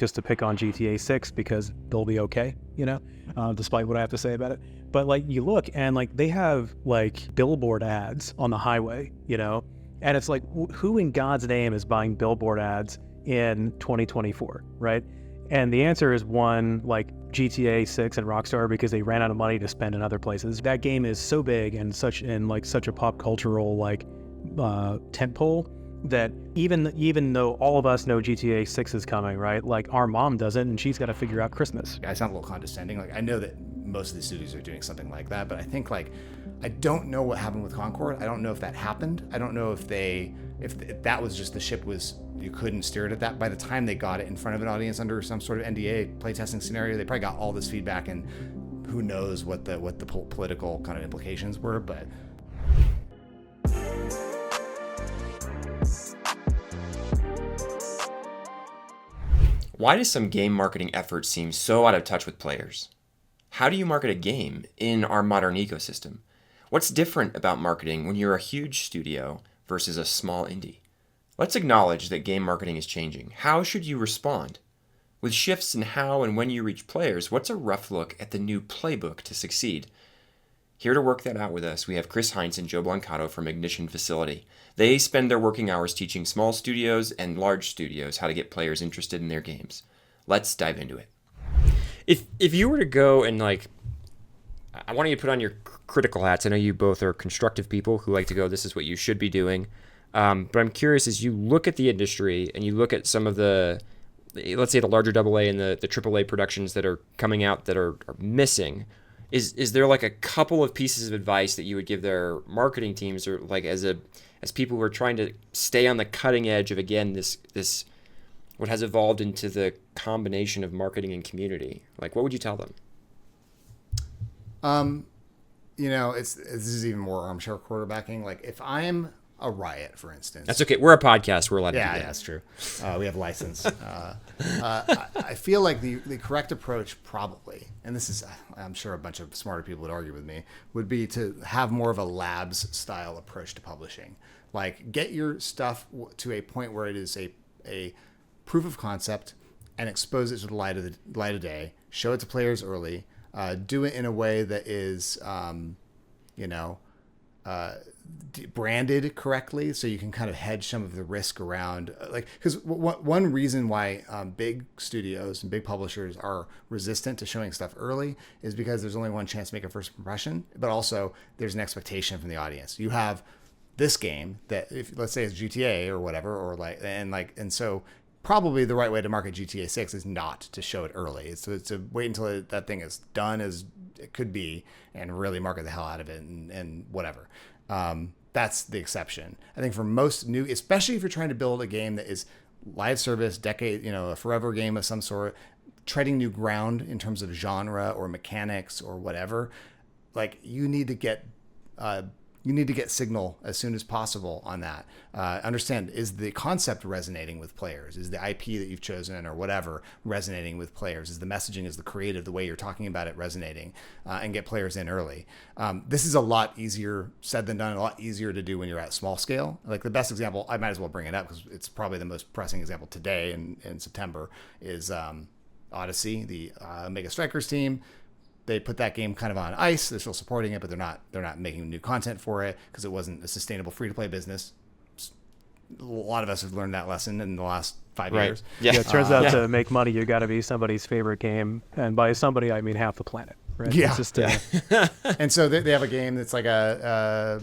just to pick on GTA 6 because they'll be okay, despite what I have to say about it. But like you look and like they have like billboard ads on the highway, and it's like, who in God's name is buying billboard ads in 2024, right? And the answer is one, like GTA 6 and Rockstar, because they ran out of money to spend in other places. That game is so big and such a pop cultural tentpole that even though all of us know GTA 6 is coming, right? Like our mom doesn't, and she's got to figure out Christmas. I sound a little condescending. Like I know that most of the studios are doing something like that, but I think I don't know what happened with Concord. I don't know if that happened. I don't know if that was just the ship was, you couldn't steer it at that. By the time they got it in front of an audience under some sort of NDA playtesting scenario, they probably got all this feedback, and who knows what the political kind of implications were, but. Why do some game marketing efforts seem so out of touch with players? How do you market a game in our modern ecosystem? What's different about marketing when you're a huge studio versus a small indie? Let's acknowledge that game marketing is changing. How should you respond? With shifts in how and when you reach players, what's a rough look at the new playbook to succeed? Here to work that out with us, we have Chris Heinz and Joe Blancato from Ignition Facility. They spend their working hours teaching small studios and large studios how to get players interested in their games. Let's dive into it. If you were to go and I want you to put on your critical hats. I know you both are constructive people who like to go, this is what you should be doing. But I'm curious, as you look at the industry and you look at some of the, let's say the larger AA and the AAA productions that are coming out that are missing, is there like a couple of pieces of advice that you would give their marketing teams, or like as people who are trying to stay on the cutting edge of, again, this what has evolved into the combination of marketing and community? Like, what would you tell them? This is even more armchair quarterbacking. Like if I'm a Riot, for instance. That's okay. We're a podcast. We're allowed to do that. Yeah, that's true. We have license. I feel like the correct approach probably, and this is, I'm sure a bunch of smarter people would argue with me, would be to have more of a labs style approach to publishing. Like get your stuff to a point where it is a proof of concept and expose it to the light of day, show it to players early, do it in a way that is, branded correctly, so you can kind of hedge some of the risk around, because one reason why big studios and big publishers are resistant to showing stuff early is because there's only one chance to make a first impression, but also there's an expectation from the audience. You have this game that, if let's say it's GTA or whatever, and so probably the right way to market GTA 6 is not to show it early. It's to wait until that thing is done as it could be and really market the hell out of it and whatever. That's the exception. I think for most new, especially if you're trying to build a game that is live service, a forever game of some sort, treading new ground in terms of genre or mechanics or whatever, like you need to get signal as soon as possible on that. Understand, is the concept resonating with players? Is the IP that you've chosen or whatever resonating with players? Is the messaging, is the creative, the way you're talking about it resonating? And get players in early. This is a lot easier said than done, a lot easier to do when you're at small scale. Like the best example, I might as well bring it up because it's probably the most pressing example today in September, is Odyssey, the Omega Strikers team. They put that game kind of on ice. They're still supporting it, but they're not making new content for it because it wasn't a sustainable free-to-play business. A lot of us have learned that lesson in the last 5 years. Yeah, it turns out to make money, you got to be somebody's favorite game, and by somebody I mean half the planet. Right? Yeah. It's just, and so they have a game that's like a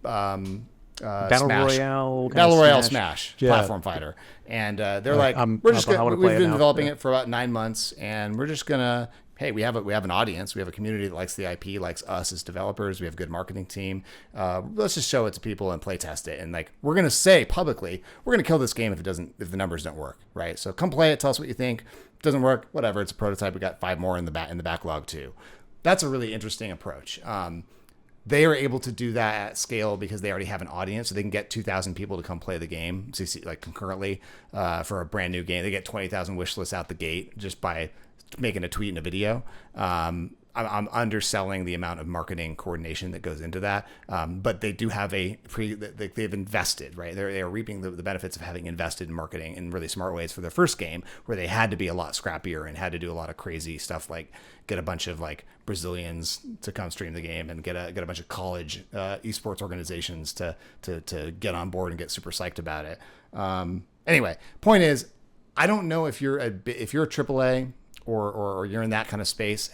Battle Royale Smash platform fighter, and they're like, we've been developing it for about 9 months, and we're just gonna. Hey, we have an audience. We have a community that likes the IP, likes us as developers. We have a good marketing team. Let's just show it to people and play test it. And we're gonna say publicly, we're gonna kill this game if the numbers don't work, right? So come play it. Tell us what you think. If it doesn't work, whatever. It's a prototype. We got 5 more in the backlog too. That's a really interesting approach. They are able to do that at scale because they already have an audience, so they can get 2,000 people to come play the game. So you see, concurrently for a brand new game, they get 20,000 wish lists out the gate just by making a tweet and a video. I'm underselling the amount of marketing coordination that goes into that. But they do have they've invested, right? They are reaping the benefits of having invested in marketing in really smart ways for their first game, where they had to be a lot scrappier and had to do a lot of crazy stuff, like get a bunch of like Brazilians to come stream the game and get a bunch of college esports organizations to get on board and get super psyched about it. Anyway, point is, I don't know if you're a AAA or you're in that kind of space,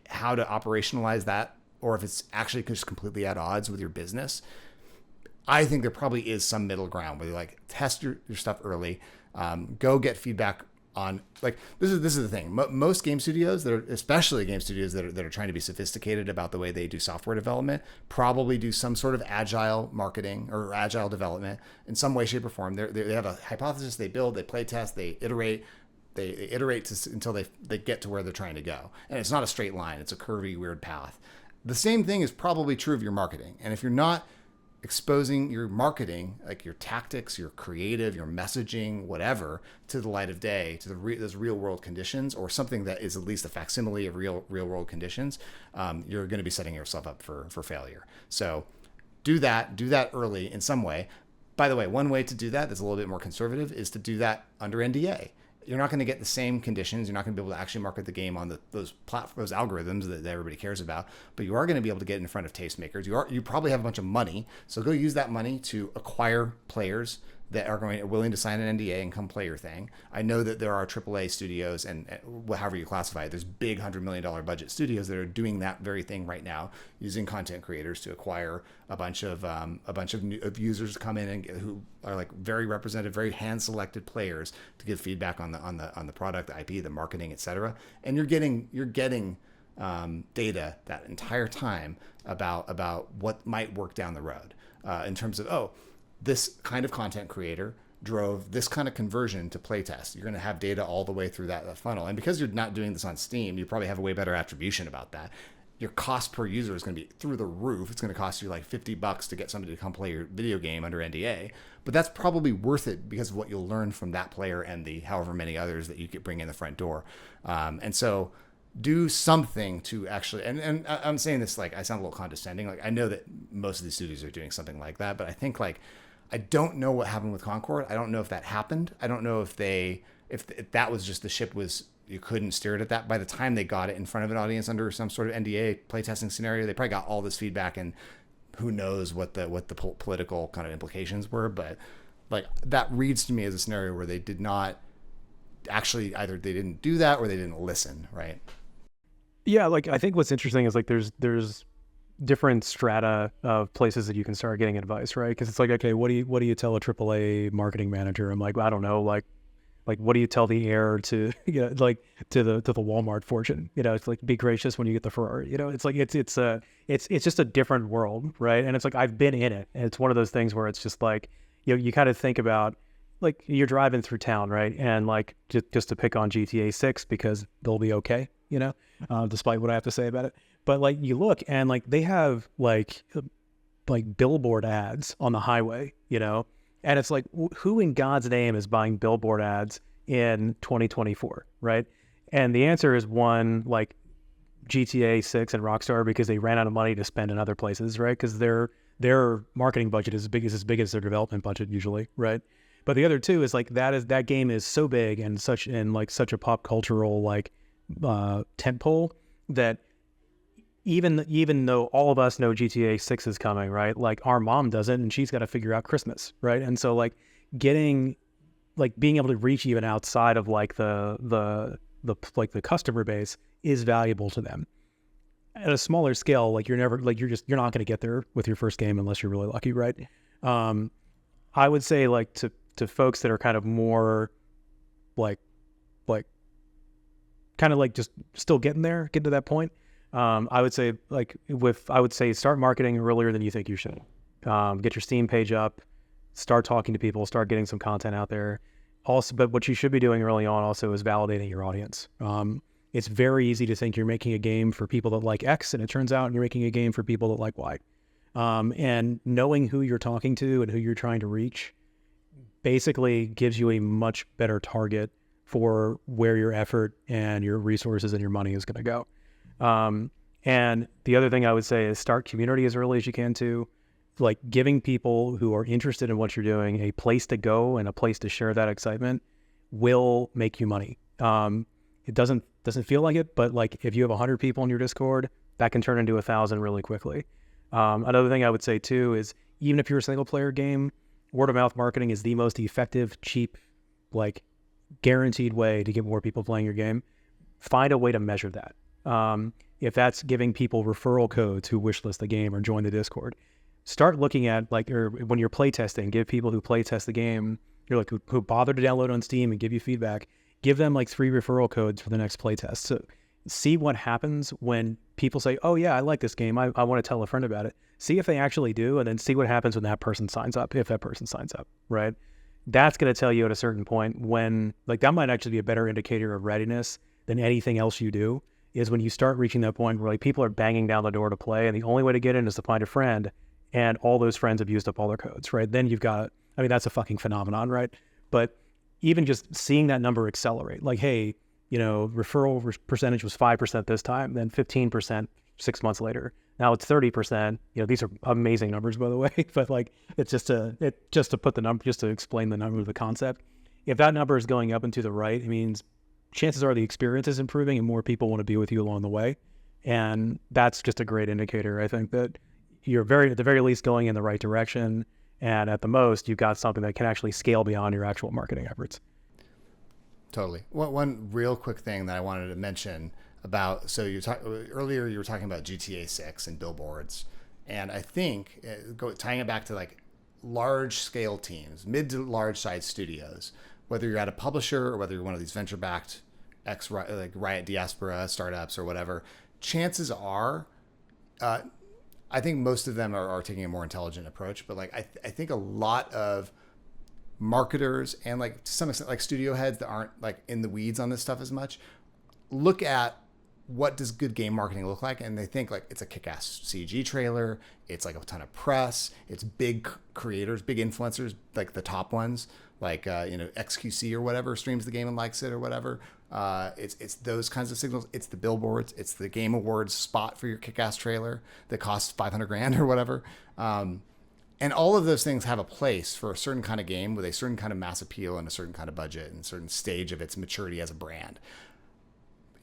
how to operationalize that, or if it's actually just completely at odds with your business. I think there probably is some middle ground where you like test your stuff early, go get feedback on, like, this is the thing. Most game studios especially game studios that are trying to be sophisticated about the way they do software development, probably do some sort of agile marketing or agile development in some way, shape, or form. They have a hypothesis, they build, they play test, they iterate. They iterate until they get to where they're trying to go. And it's not a straight line. It's a curvy, weird path. The same thing is probably true of your marketing. And if you're not exposing your marketing, like your tactics, your creative, your messaging, whatever, to the light of day, to those real world conditions, or something that is at least a facsimile of real world conditions, you're going to be setting yourself up for failure. So do that early in some way. By the way, one way to do that that's a little bit more conservative is to do that under NDA. You're not going to get the same conditions. You're not going to be able to actually market the game on those algorithms that everybody cares about, but you are going to be able to get in front of tastemakers. You probably have a bunch of money, so go use that money to acquire players that are willing to sign an NDA and come play your thing. I know that there are AAA studios and however you classify it, there's big $100 million budget studios that are doing that very thing right now, using content creators to acquire a bunch of users to come in and who are like very representative, very hand selected players to give feedback on the product, the IP, the marketing, etc. And you're getting data that entire time about what might work down the road in terms of, this kind of content creator drove this kind of conversion to playtest. You're going to have data all the way through that funnel. And because you're not doing this on Steam, you probably have a way better attribution about that. Your cost per user is going to be through the roof. It's going to cost you like $50 to get somebody to come play your video game under NDA. But that's probably worth it because of what you'll learn from that player and the however many others that you could bring in the front door. And so do something to actually, and I'm saying this like I sound a little condescending. Like I know that most of these studios are doing something like that, but I think like, I don't know what happened with Concord. I don't know if that happened. I don't know if that was just the ship was, you couldn't steer it at that. By the time they got it in front of an audience under some sort of NDA playtesting scenario, they probably got all this feedback, and who knows what the political kind of implications were. But like that reads to me as a scenario where they did not actually, either they didn't do that or they didn't listen, right? Yeah, like I think what's interesting is like there's different strata of places that you can start getting advice, right? Because it's like, okay, what do you tell a AAA marketing manager? I'm like, I don't know, like what do you tell the heir to, like to the Walmart fortune? It's like, be gracious when you get the Ferrari. It's like it's just a different world, right? And it's like I've been in it, and it's one of those things where it's just like you kind of think about like you're driving through town, right? And like just to pick on GTA 6 because they'll be okay, despite what I have to say about it. But like you look and like they have like billboard ads on the highway, and it's like, who in God's name is buying billboard ads in 2024, right? And the answer is one, like GTA 6 and Rockstar, because they ran out of money to spend in other places, right? Because their marketing budget is as big as their development budget usually, right? But the other two is like that game is so big and such a pop cultural like tentpole that even though all of us know GTA 6 is coming, right? Like our mom doesn't, and she's got to figure out Christmas, right? And so like being able to reach even outside of like the customer base is valuable to them. At a smaller scale, like you're not going to get there with your first game unless you're really lucky, right? I would say like to folks that are kind of more like kind of like just still getting to that point. I would say start marketing earlier than you think you should. Get your Steam page up, start talking to people, start getting some content out there. Also, but what you should be doing early on also is validating your audience. It's very easy to think you're making a game for people that like X, and it turns out you're making a game for people that like Y. And knowing who you're talking to and who you're trying to reach basically gives you a much better target for where your effort and your resources and your money is going to go. And the other thing I would say is start community as early as you can too. Like giving people who are interested in what you're doing a place to go and a place to share that excitement will make you money. It doesn't feel like it, but like if you have 100 people in your Discord, that can turn into 1,000 really quickly. Another thing I would say too is even if you're a single player game, word of mouth marketing is the most effective, cheap, like guaranteed way to get more people playing your game. Find a way to measure that. If that's giving people referral codes who wishlist the game or join the Discord, start looking at like, or when you're playtesting, give people who playtest the game, you're like who bother to download on Steam and give you feedback, give them like 3 referral codes for the next playtest. So see what happens when people say, oh yeah, I like this game. I want to tell a friend about it. See if they actually do, and then see what happens when that person signs up, if that person signs up, right? That's going to tell you at a certain point when, like that might actually be a better indicator of readiness than anything else you do, is when you start reaching that point where like people are banging down the door to play and the only way to get in is to find a friend and all those friends have used up all their codes, right? Then you've got, I mean, that's a fucking phenomenon, right? But even just seeing that number accelerate, like, hey, you know, referral percentage was 5% this time, then 15% 6 months later. Now it's 30%. You know, these are amazing numbers, by the way, but like, it's just to put the number, just to explain the number of the concept. If that number is going up and to the right, it means chances are the experience is improving and more people want to be with you along the way. And that's just a great indicator. I think that you're at the very least going in the right direction. And at the most, you've got something that can actually scale beyond your actual marketing efforts. Totally. One real quick thing that I wanted to mention about, so earlier you were talking about GTA 6 and billboards. And I think, tying it back to like large scale teams, mid to large size studios, whether you're at a publisher or whether you're one of these venture-backed like Riot Diaspora startups or whatever, chances are, I think most of them are taking a more intelligent approach. But like I think a lot of marketers and like to some extent like studio heads that aren't like in the weeds on this stuff as much look at what does good game marketing look like, and they think like it's a kick-ass CG trailer, it's like a ton of press, it's big creators, big influencers, like the top ones, like XQC or whatever streams the game and likes it or whatever. It's those kinds of signals. It's the billboards, it's the Game Awards spot for your kick-ass trailer that costs $500,000 or whatever. And all of those things have a place for a certain kind of game with a certain kind of mass appeal and a certain kind of budget and a certain stage of its maturity as a brand.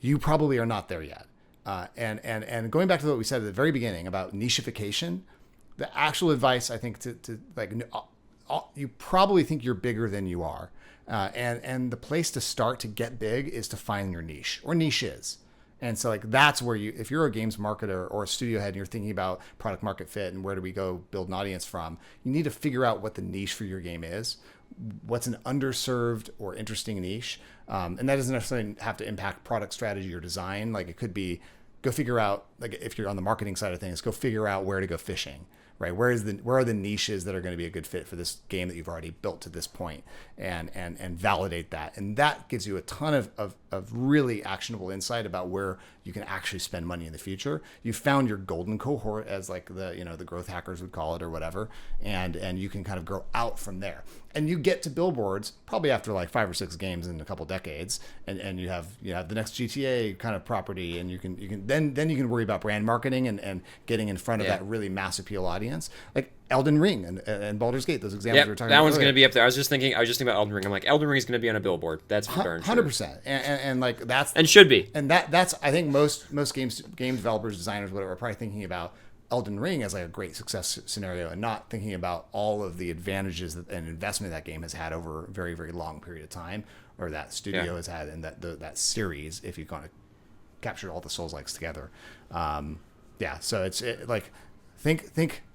You probably are not there yet. And going back to what we said at the very beginning about nichification, the actual advice I think to like, you probably think you're bigger than you are. And the place to start to get big is to find your niche or niches. And so like that's where if you're a games marketer or a studio head and you're thinking about product market fit and where do we go build an audience from, you need to figure out what the niche for your game is. What's an underserved or interesting niche. And that doesn't necessarily have to impact product strategy or design. Like it could be, go figure out, like if you're on the marketing side of things, go figure out where to go fishing, right? Where are the niches that are going to be a good fit for this game that you've already built to this point, and validate that. And that gives you a ton of really actionable insight about where you can actually spend money in the future. You found your golden cohort, as like the growth hackers would call it or whatever, and you can kind of grow out from there. And you get to billboards probably after like 5 or 6 games in a couple decades, and you have the next GTA kind of property, and you can then you can worry about brand marketing and getting in front of that really mass appeal audience, like Elden Ring and Baldur's Gate. Those examples we were talking about. That one's going to be up there. I was just thinking about Elden Ring. I'm like, Elden Ring is going to be on a billboard. That's for darn sure. 100%. And like that's and should be. And that's I think most game developers, designers, whatever, are probably thinking about Elden Ring as like a great success scenario and not thinking about all of the advantages and investment that game has had over a very, very long period of time, or that studio has had, and that series, if you're going to capture all the Souls-likes together. So it's like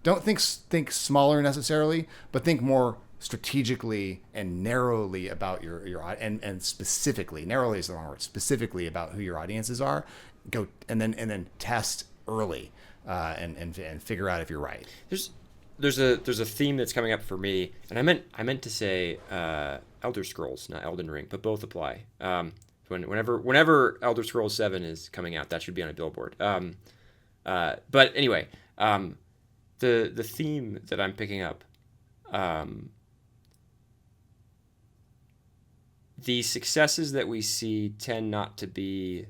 don't think smaller necessarily, but think more strategically and narrowly about your and specifically, narrowly is the wrong word, specifically about who your audiences are. Go and then test early. And figure out if you're right. There's a theme that's coming up for me, and I meant to say Elder Scrolls, not Elden Ring, but both apply. Whenever Elder Scrolls 7 is coming out, that should be on a billboard. But anyway, the theme that I'm picking up, the successes that we see tend not to be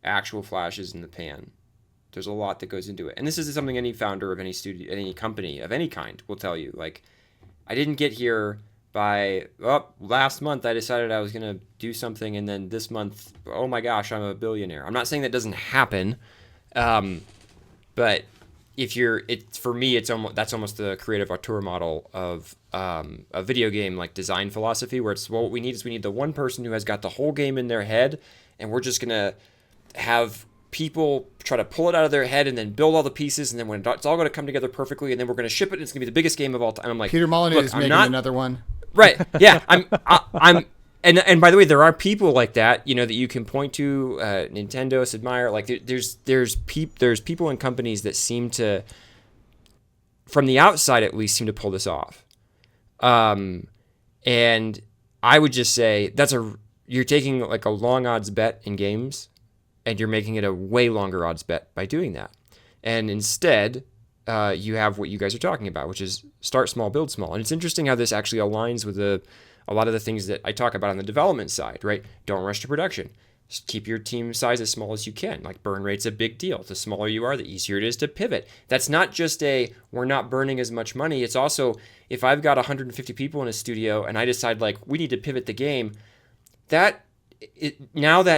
actual flashes in the pan. There's a lot that goes into it. And this is something any founder of any studio, any company of any kind will tell you. Like, I didn't get here by, last month I decided I was going to do something, and then this month, oh my gosh, I'm a billionaire. I'm not saying that doesn't happen. But for me, that's almost the creative auteur model of a video game like design philosophy, where it's, well, what we need is we need the one person who has got the whole game in their head, and we're just gonna have people try to pull it out of their head and then build all the pieces, and then when it's all going to come together perfectly, and then we're going to ship it, and it's going to be the biggest game of all time. I'm like, Peter Molyneux is making another one. Right? Yeah, I'm. And by the way, there are people like that, that you can point to. Nintendo, admire. Like there's people and companies that seem to, from the outside at least, seem to pull this off. And I would just say you're taking like a long odds bet in games, and you're making it a way longer odds bet by doing that. And instead, you have what you guys are talking about, which is start small, build small. And it's interesting how this actually aligns with a lot of the things that I talk about on the development side, right? Don't rush to production. Just keep your team size as small as you can. Like, burn rate's a big deal. The smaller you are, the easier it is to pivot. That's not just we're not burning as much money. It's also, if I've got 150 people in a studio and I decide like we need to pivot the game, that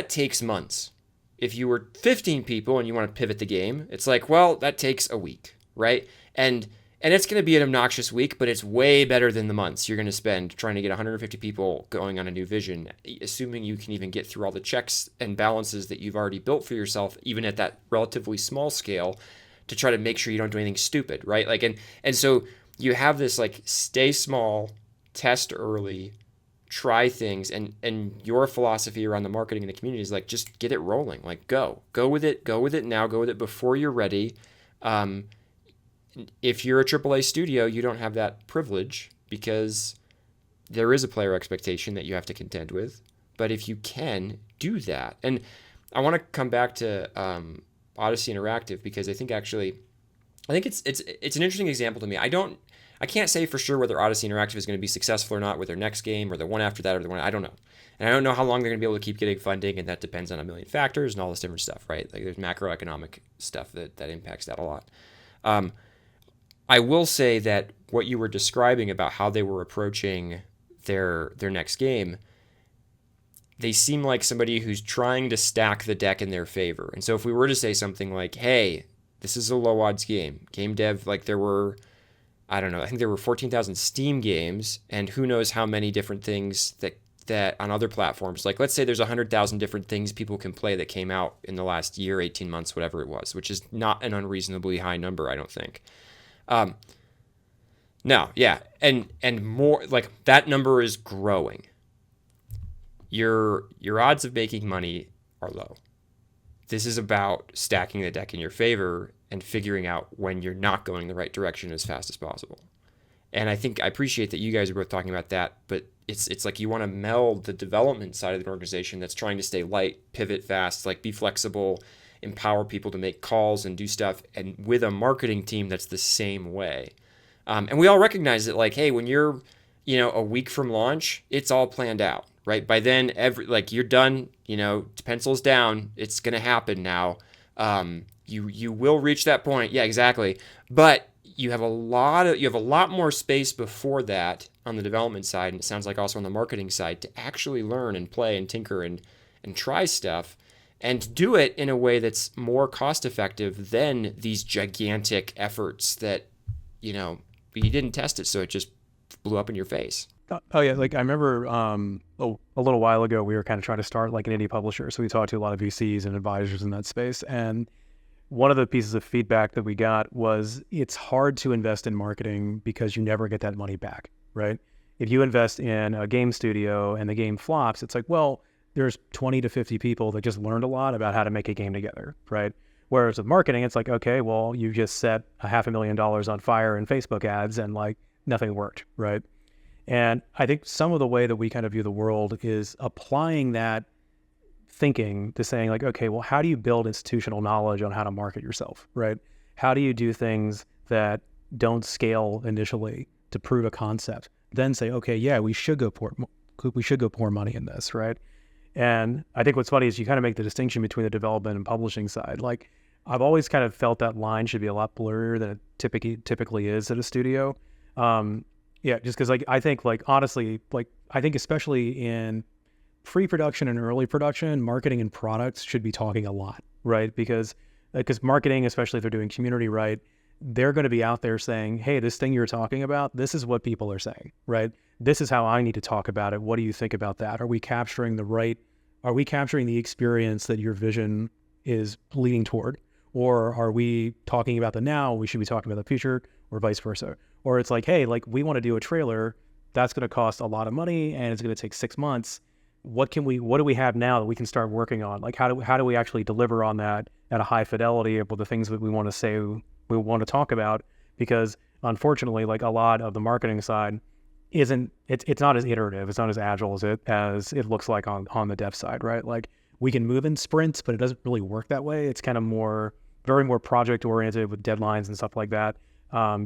takes months. If you were 15 people and you want to pivot the game, it's like, well, that takes a week, right? And it's going to be an obnoxious week, but it's way better than the months you're going to spend trying to get 150 people going on a new vision, assuming you can even get through all the checks and balances that you've already built for yourself, even at that relatively small scale, to try to make sure you don't do anything stupid, right? Like, and so you have this like stay small, test early, try things, and your philosophy around the marketing and the community is like, just get it rolling. Like, go with it now, go with it before you're ready. If you're a AAA studio, you don't have that privilege because there is a player expectation that you have to contend with. But if you can, do that. And I want to come back to Odyssey Interactive, because I think it's an interesting example to me. I can't say for sure whether Odyssey Interactive is going to be successful or not with their next game or the one after that or the one, I don't know. And I don't know how long they're going to be able to keep getting funding, and that depends on a million factors and all this different stuff, right? Like, there's macroeconomic stuff that impacts that a lot. I will say that what you were describing about how they were approaching their next game, they seem like somebody who's trying to stack the deck in their favor. And so if we were to say something like, hey, this is a low odds game dev, like there were, I don't know, I think there were 14,000 Steam games, and who knows how many different things that on other platforms, like let's say there's 100,000 different things people can play that came out in the last year, 18 months, whatever it was, which is not an unreasonably high number, I don't think. No, yeah, and more, like, that number is growing. Your odds of making money are low. This is about stacking the deck in your favor and figuring out when you're not going the right direction as fast as possible. And I appreciate that you guys are both talking about that, but it's like you want to meld the development side of the organization that's trying to stay light, pivot fast, like be flexible, empower people to make calls and do stuff, and with a marketing team that's the same way. And we all recognize that, like, hey, when you're, a week from launch, it's all planned out, right? By then, you're done, pencils down, it's going to happen now. You will reach that point. Yeah, exactly. But you have a lot more space before that on the development side, and it sounds like also on the marketing side, to actually learn and play and tinker and try stuff, and do it in a way that's more cost effective than these gigantic efforts that, you didn't test it, so it just blew up in your face. Oh yeah, like I remember a little while ago we were kind of trying to start like an indie publisher, so we talked to a lot of VCs and advisors in that space, and one of the pieces of feedback that we got was it's hard to invest in marketing because you never get that money back, right? If you invest in a game studio and the game flops, it's like, well, there's 20 to 50 people that just learned a lot about how to make a game together, right? Whereas with marketing, it's like, okay, well, you just set $500,000 on fire in Facebook ads and like nothing worked, right? And I think some of the way that we kind of view the world is applying that thinking to saying like, okay, well, how do you build institutional knowledge on how to market yourself, right? How do you do things that don't scale initially to prove a concept? Then say, okay, yeah, we should go pour money in this, right? And I think what's funny is you kind of make the distinction between the development and publishing side. Like I've always kind of felt that line should be a lot blurrier than it typically is at a studio. Yeah, just because like I think like honestly, like I think especially in pre-production and early production, marketing and products should be talking a lot, right? Because marketing, especially if they're doing community right, they're going to be out there saying, hey, this thing you're talking about, this is what people are saying, right? This is how I need to talk about it. What do you think about that? Are we capturing the experience that your vision is leading toward? Or are we talking about the now? We should be talking about the future, or vice versa. Or it's like, hey, like we want to do a trailer that's going to cost a lot of money and it's going to take 6 months. What do we have now that we can start working on? Like, how do we actually deliver on that at a high fidelity of the things that we want to say, we want to talk about? Because unfortunately, like a lot of the marketing side it's not as iterative, it's not as agile as it looks like on the dev side, right? Like we can move in sprints, but it doesn't really work that way. It's kind of very more project oriented with deadlines and stuff like that.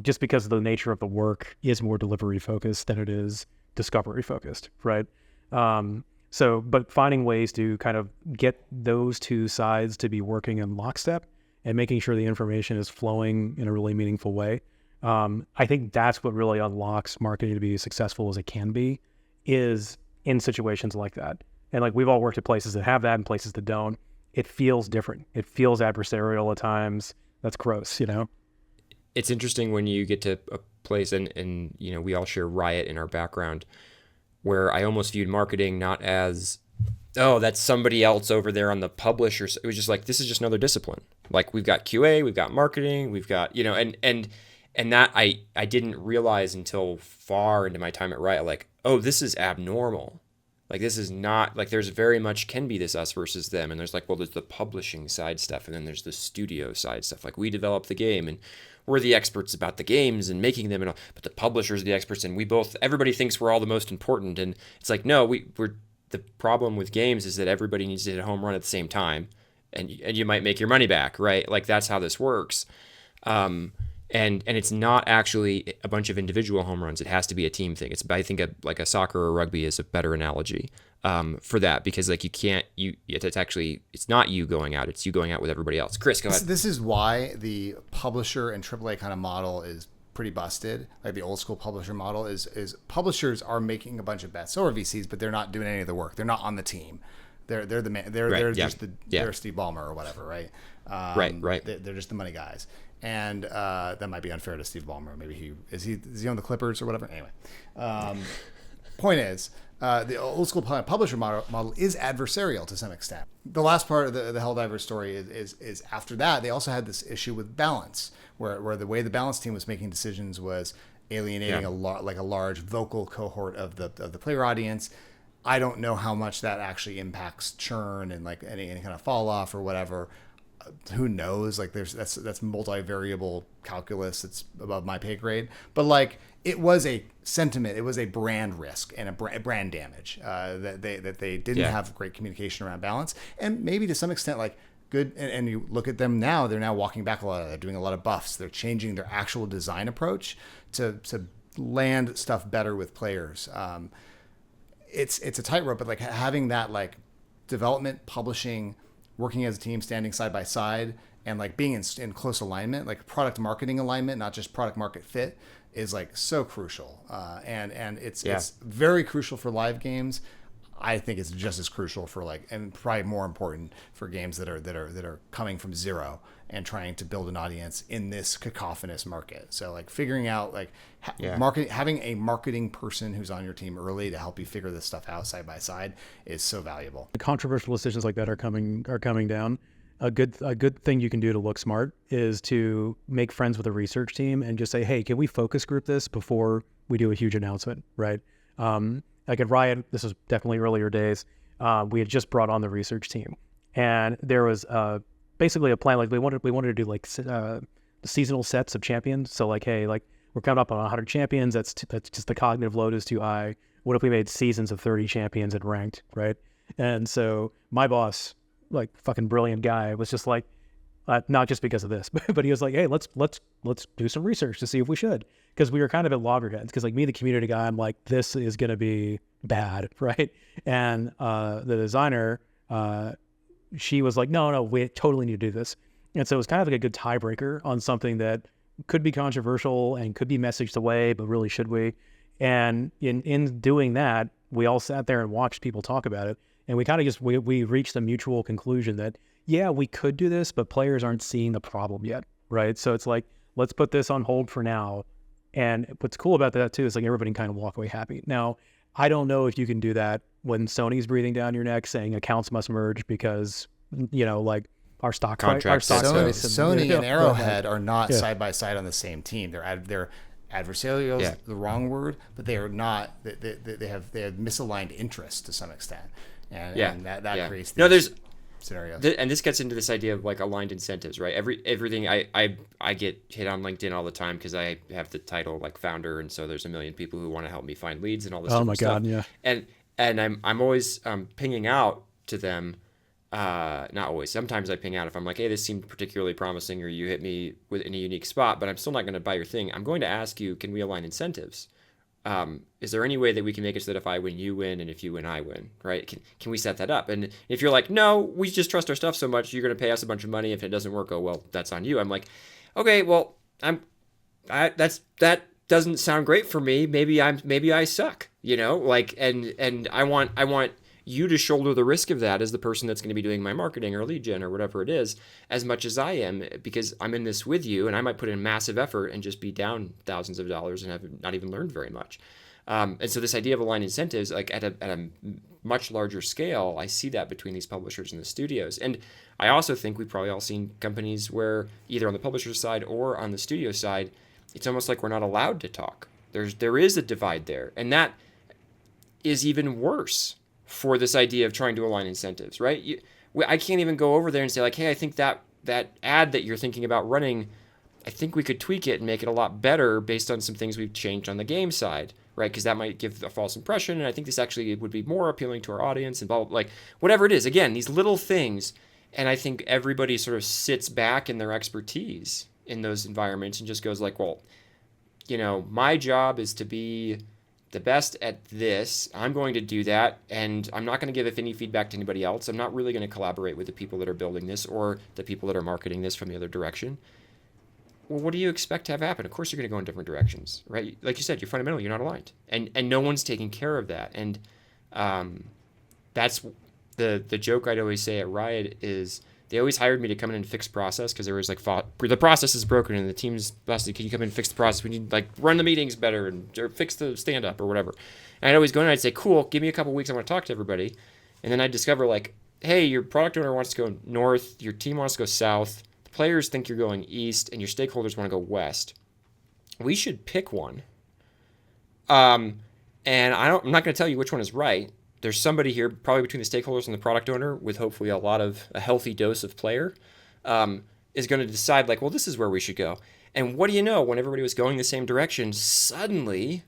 Just because the nature of the work is more delivery focused than it is discovery focused, right? But finding ways to kind of get those two sides to be working in lockstep and making sure the information is flowing in a really meaningful way. I think that's what really unlocks marketing to be as successful as it can be, is in situations like that. And like we've all worked at places that have that and places that don't. It feels different. It feels adversarial at times. That's gross, you know? It's interesting when you get to a place and you know, we all share Riot in our background, where I almost viewed marketing not as, oh, that's somebody else over there on the publisher. It was just like, this is just another discipline. Like we've got QA, we've got marketing, we've got, you know, and that I didn't realize until far into my time at Riot, like, oh, this is abnormal. Like this is not, like there's very much can be this us versus them. And there's like, well, there's the publishing side stuff and then there's the studio side stuff. Like we develop the game and we're the experts about the games and making them and all, but the publishers are the experts and everybody thinks we're all the most important. And it's like, no, we're the problem with games is that everybody needs to hit a home run at the same time and you might make your money back, right? Like that's how this works. And it's not actually a bunch of individual home runs. It has to be a team thing. I think like a soccer or rugby is a better analogy for that, because like it's not you going out, it's you going out with everybody else. Chris, go ahead. This is why the publisher and AAA kind of model is pretty busted. Like the old school publisher model is publishers are making a bunch of bets. So are VCs, but they're not doing any of the work. They're not on the team. They're the man. They're Steve Ballmer or whatever, right? Right. They're just the money guys. And that might be unfair to Steve Ballmer. Maybe does he own the Clippers or whatever? Anyway, point is, the old school publisher model is adversarial to some extent. The last part of the Helldivers story is after that they also had this issue with balance, where the way the balance team was making decisions was alienating a large vocal cohort of the player audience. I don't know how much that actually impacts churn and like any kind of fall off or whatever. Who knows? Like that's multivariable calculus. It's above my pay grade. But like it was a sentiment. It was a brand risk and a brand damage that they didn't have great communication around balance. And maybe to some extent, like good. And you look at them now. They're now walking back a lot. They're doing a lot of buffs. They're changing their actual design approach to land stuff better with players. It's a tightrope, but like having that like development, publishing, working as a team, standing side by side, and like being in close alignment, like product marketing alignment, not just product market fit, is like so crucial. And it's very crucial for live games. I think it's just as crucial for like, and probably more important for games that are coming from zero and trying to build an audience in this cacophonous market. So like figuring out like marketing, having a marketing person who's on your team early to help you figure this stuff out side by side is so valuable. The controversial decisions like that are coming down. A good thing you can do to look smart is to make friends with a research team and just say, hey, can we focus group this before we do a huge announcement, right? Like at Riot, this was definitely earlier days. We had just brought on the research team, and there was basically a plan. Like we wanted to do like the seasonal sets of champions. So like, hey, like we're coming up on 100 champions. That's just the cognitive load is too high. What if we made seasons of 30 champions and ranked, right? And so my boss, like fucking brilliant guy, was just like, not just because of this, but he was like, hey, let's do some research to see if we should. Because we were kind of at loggerheads. Because like me, the community guy, I'm like, this is going to be bad, right? And the designer, she was like, no, we totally need to do this. And so it's kind of like a good tiebreaker on something that could be controversial and could be messaged away, but really should we? And in doing that, we all sat there and watched people talk about it. And we kind of we reached a mutual conclusion that, yeah, we could do this, but players aren't seeing the problem yet, right? So it's like, let's put this on hold for now. And what's cool about that too is like everybody can kind of walk away happy. Now, I don't know if you can do that when Sony's breathing down your neck saying accounts must merge because, like our stock Contracts. Sony and Arrowhead are not side by side on the same team. They're adversarial is the wrong word, but they are not. They have misaligned interests to some extent, and that creates these scenarios. And this gets into this idea of like aligned incentives, right? Everything I get hit on LinkedIn all the time because I have the title like founder, and so there's a million people who want to help me find leads and all this. Oh my God, stuff. yeah. And I'm always pinging out to them. Not always. Sometimes I ping out if I'm like, hey, this seemed particularly promising, or you hit me in a unique spot, but I'm still not going to buy your thing. I'm going to ask you, can we align incentives? Is there any way that we can make it so that if I win, you win, and if you win, I win, right? Can we set that up? And if you're like, no, we just trust our stuff so much, you're going to pay us a bunch of money. If it doesn't work, oh, well, that's on you. I'm like, okay, well, that doesn't sound great for me. Maybe I suck, and I want you to shoulder the risk of that as the person that's going to be doing my marketing or lead gen or whatever it is, as much as I am, because I'm in this with you, and I might put in massive effort and just be down thousands of dollars and have not even learned very much. And so this idea of aligned incentives, like at a much larger scale, I see that between these publishers and the studios. And I also think we've probably all seen companies where either on the publisher side or on the studio side, it's almost like we're not allowed to talk. There is a divide there, and that is even worse for this idea of trying to align incentives, right? I can't even go over there and say like, hey, I think that ad that you're thinking about running, I think we could tweak it and make it a lot better based on some things we've changed on the game side, right? Because that might give a false impression, and I think this actually would be more appealing to our audience and blah, blah, blah, like whatever it is. Again, these little things, and I think everybody sort of sits back in their expertise in those environments and just goes like, well, my job is to be the best at this. I'm going to do that, and I'm not going to give any feedback to anybody else. I'm not really going to collaborate with the people that are building this or the people that are marketing this from the other direction. Well, what do you expect to have happen? Of course you're going to go in different directions, right? Like you said, you're not aligned, and no one's taking care of that. And that's the joke I'd always say at Riot is they always hired me to come in and fix process because there was like the process is broken and the team's busted. Can you come in and fix the process? We need like run the meetings better or fix the stand up or whatever. And I'd always go in and I'd say, cool, give me a couple weeks. I want to talk to everybody. And then I'd discover like, hey, your product owner wants to go north. Your team wants to go south. The players think you're going east and your stakeholders want to go west. We should pick one. And I'm not going to tell you which one is right. There's somebody here, probably between the stakeholders and the product owner, with hopefully a healthy dose of player, is going to decide like, well, this is where we should go. And what do you know? When everybody was going the same direction, suddenly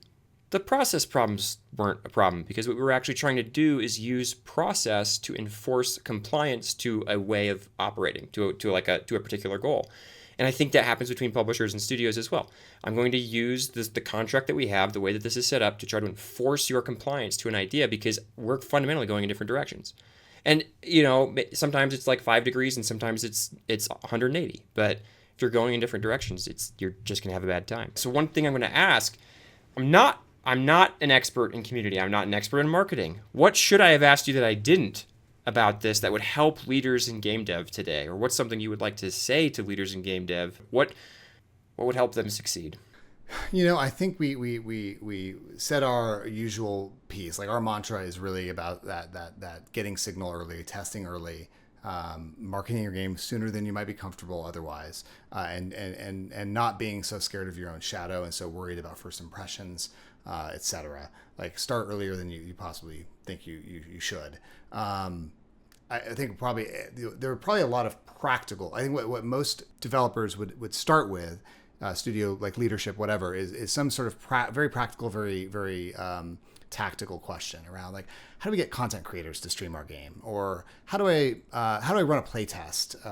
the process problems weren't a problem, because what we were actually trying to do is use process to enforce compliance to a way of operating, to a particular goal. And I think that happens between publishers and studios as well. I'm going to use the contract that we have, the way that this is set up, to try to enforce your compliance to an idea, because we're fundamentally going in different directions. And, sometimes it's like 5 degrees and sometimes it's 180. But if you're going in different directions, you're just going to have a bad time. So one thing I'm going to ask, I'm not an expert in community. I'm not an expert in marketing. What should I have asked you that I didn't about this that would help leaders in game dev today? Or what's something you would like to say to leaders in game dev? What would help them succeed? I think we said our usual piece. Like our mantra is really about that getting signal early, testing early, marketing your game sooner than you might be comfortable otherwise, and not being so scared of your own shadow and so worried about first impressions, etc. Like start earlier than you possibly think you should. I think probably there are probably a lot of practical. I think what most developers would start with, studio like leadership, whatever, is some sort of very practical, very very tactical question around like, how do we get content creators to stream our game, or how do I run a play test? Do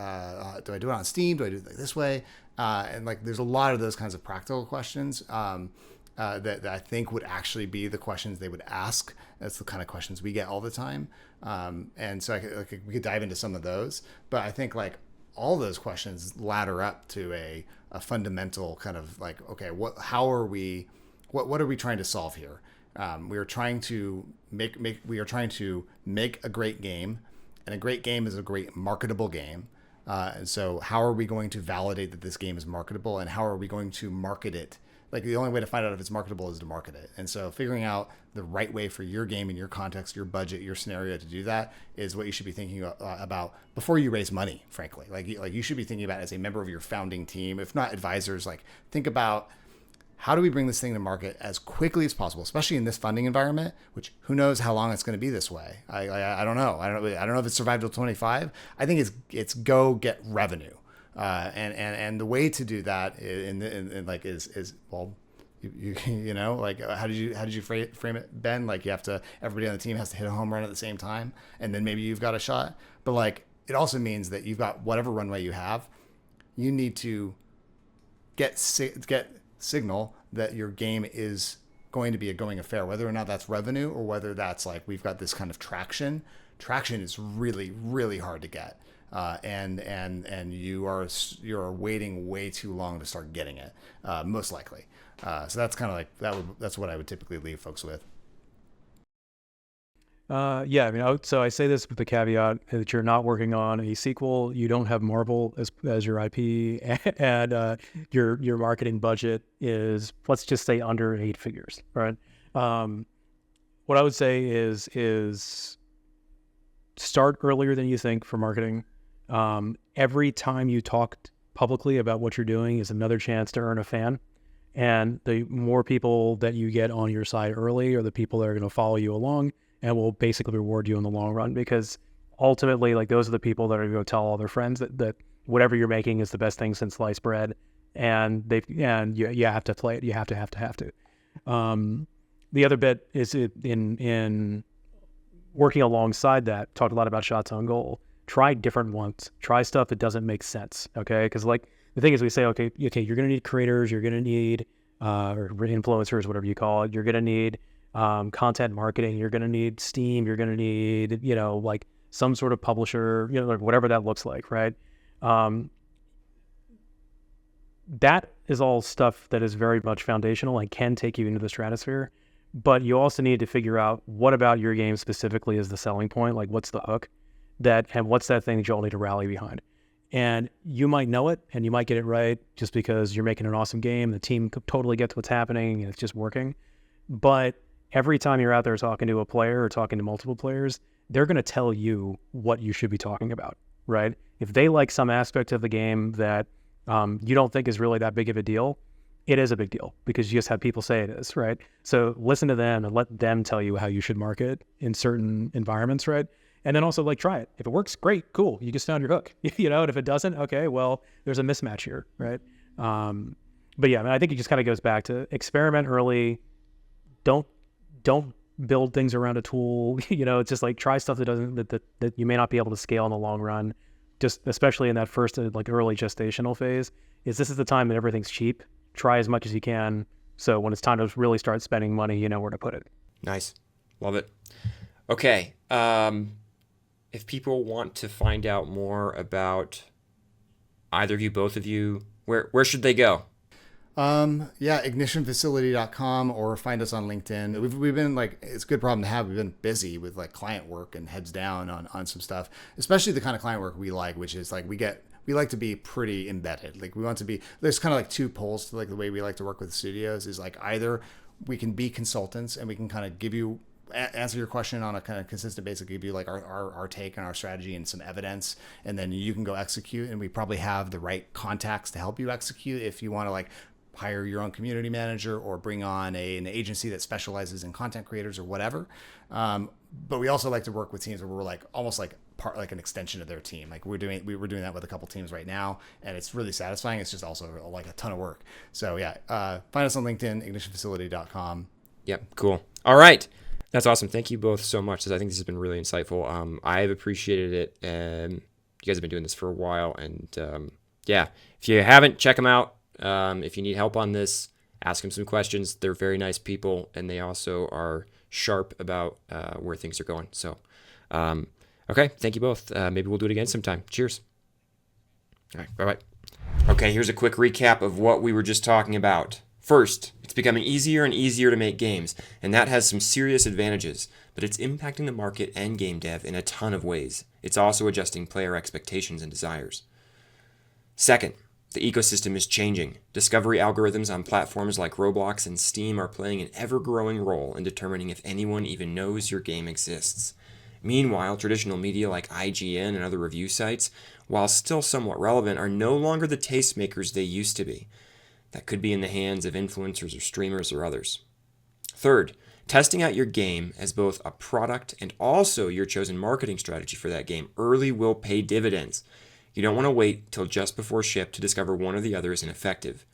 I do it on Steam? Do I do it like this way? And like, there's a lot of those kinds of practical questions that I think would actually be the questions they would ask. That's the kind of questions we get all the time. And so we could dive into some of those. But I think like all those questions ladder up to a fundamental kind of like, okay, what are we trying to solve here? We are trying to make a great game, and a great game is a great marketable game. And so how are we going to validate that this game is marketable, and how are we going to market it? Like, the only way to find out if it's marketable is to market it. And so figuring out the right way for your game and your context, your budget, your scenario to do that is what you should be thinking about before you raise money, frankly. Like you should be thinking about, as a member of your founding team, if not advisors, like, think about, how do we bring this thing to market as quickly as possible, especially in this funding environment, which who knows how long it's going to be this way. I don't know. I don't know if it's survived till 25. I think it's go get revenue. And the way to do that is well, you know, like, how did you frame it, Ben? Like, everybody on the team has to hit a home run at the same time, and then maybe you've got a shot. But like, it also means that you've got whatever runway you have, you need to get signal that your game is going to be a going affair, whether or not that's revenue or whether that's like, we've got this kind of traction. Traction is really, really hard to get. And you are waiting way too long to start getting it, most likely. So that's kind of like that's what I would typically leave folks with. Yeah, I mean, so I say this with the caveat that you're not working on a sequel, you don't have Marvel as your IP, and your marketing budget is, let's just say, under 8 figures, right? What I would say is start earlier than you think for marketing. Every time you talk publicly about what you're doing is another chance to earn a fan. And the more people that you get on your side early are the people that are going to follow you along and will basically reward you in the long run, because ultimately, like, those are the people that are going to tell all their friends that whatever you're making is the best thing since sliced bread, and you have to play it. You have to. The other bit is in working alongside that, talked a lot about shots on goal. Try different ones. Try stuff that doesn't make sense, okay? Because, like, the thing is, we say, okay, you're going to need creators, you're going to need or influencers, whatever you call it. You're going to need content marketing. You're going to need Steam. You're going to need, like, some sort of publisher, like, whatever that looks like, right? That is all stuff that is very much foundational and can take you into the stratosphere. But you also need to figure out what about your game specifically is the selling point. Like, what's the hook? And what's that thing that you all need to rally behind? And you might know it and you might get it right just because you're making an awesome game. The team totally gets what's happening and it's just working. But every time you're out there talking to a player or talking to multiple players, they're going to tell you what you should be talking about, right? If they like some aspect of the game that you don't think is really that big of a deal, it is a big deal because you just have people say it is, right? So listen to them and let them tell you how you should market in certain environments, right? And then also, like, try it. If it works, great, cool. You just found your hook, and if it doesn't, okay, well, there's a mismatch here, right? But yeah, I mean, I think it just kind of goes back to experiment early. Don't build things around a tool. It's just like, try stuff that you may not be able to scale in the long run. Just especially in that first like early gestational phase, this is the time that everything's cheap. Try as much as you can. So when it's time to really start spending money, you know where to put it. Nice. Love it. Okay. If people want to find out more about either of you, both of you, where should they go? ignitionfacility.com, or find us on LinkedIn. We've been, like, it's a good problem to have. We've been busy with, like, client work and heads down on some stuff, especially the kind of client work we like, which is like, we like to be pretty embedded. Like, we want to be, there's kind of like two poles to, like, the way we like to work with studios is, like, either we can be consultants and we can kind of give you, answer your question on a kind of consistent basis, give you, like, our take on our strategy and some evidence, and then you can go execute, and we probably have the right contacts to help you execute if you want to, like, hire your own community manager or bring on an agency that specializes in content creators or whatever. But we also like to work with teams where we're, like, almost like part, like an extension of their team. Like, we're doing that with a couple teams right now, and it's really satisfying. It's just also, like, a ton of work. So yeah, find us on LinkedIn, ignitionfacility.com. Yep. Cool. All right. That's awesome. Thank you both so much. I think this has been really insightful. I've appreciated it. You guys have been doing this for a while, and yeah, if you haven't, check them out. If you need help on this, ask them some questions. They're very nice people, and they also are sharp about where things are going. So, okay, thank you both. Maybe we'll do it again sometime. Cheers. All right, bye-bye. Okay, here's a quick recap of what we were just talking about. First, it's becoming easier and easier to make games, and that has some serious advantages, but it's impacting the market and game dev in a ton of ways. It's also adjusting player expectations and desires. Second, the ecosystem is changing. Discovery algorithms on platforms like Roblox and Steam are playing an ever-growing role in determining if anyone even knows your game exists. Meanwhile, traditional media like IGN and other review sites, while still somewhat relevant, are no longer the tastemakers they used to be. That could be in the hands of influencers or streamers or others. Third, testing out your game as both a product and also your chosen marketing strategy for that game early will pay dividends. You don't want to wait till just before ship to discover one or the other is ineffective.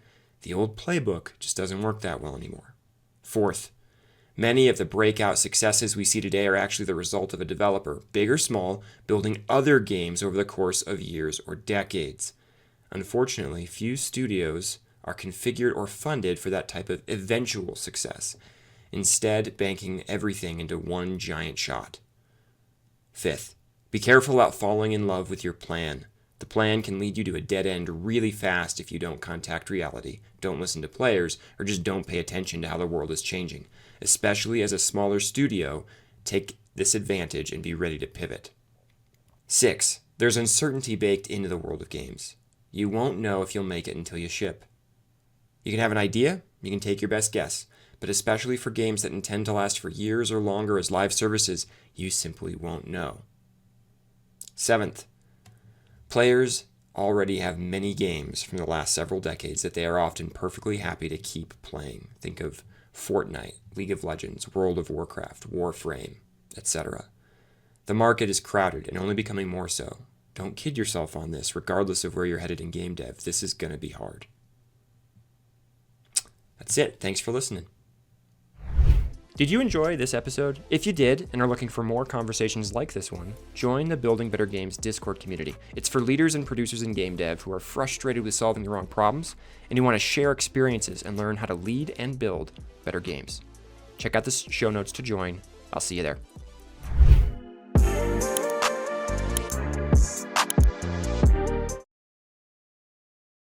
The old playbook just doesn't work that well anymore. Fourth, many of the breakout successes we see today are actually the result of a developer, big or small, building other games over the course of years or decades. Unfortunately, few studios are configured or funded for that type of eventual success, instead banking everything into one giant shot. Fifth, be careful about falling in love with your plan. The plan can lead you to a dead end really fast if you don't contact reality, don't listen to players, or just don't pay attention to how the world is changing. Especially as a smaller studio, take this advantage and be ready to pivot. 6. There's uncertainty baked into the world of games. You won't know if you'll make it until you ship. You can have an idea, you can take your best guess, but especially for games that intend to last for years or longer as live services, you simply won't know. 7th, players already have many games from the last several decades that they are often perfectly happy to keep playing. Think of Fortnite, League of Legends, World of Warcraft, Warframe, etc. The market is crowded and only becoming more so. Don't kid yourself on this, regardless of where you're headed in game dev. This is going to be hard. That's it. Thanks for listening. Did you enjoy this episode? If you did and are looking for more conversations like this one, join the Building Better Games Discord community. It's for leaders and producers in game dev who are frustrated with solving the wrong problems and who want to share experiences and learn how to lead and build better games. Check out the show notes to join. I'll see you there.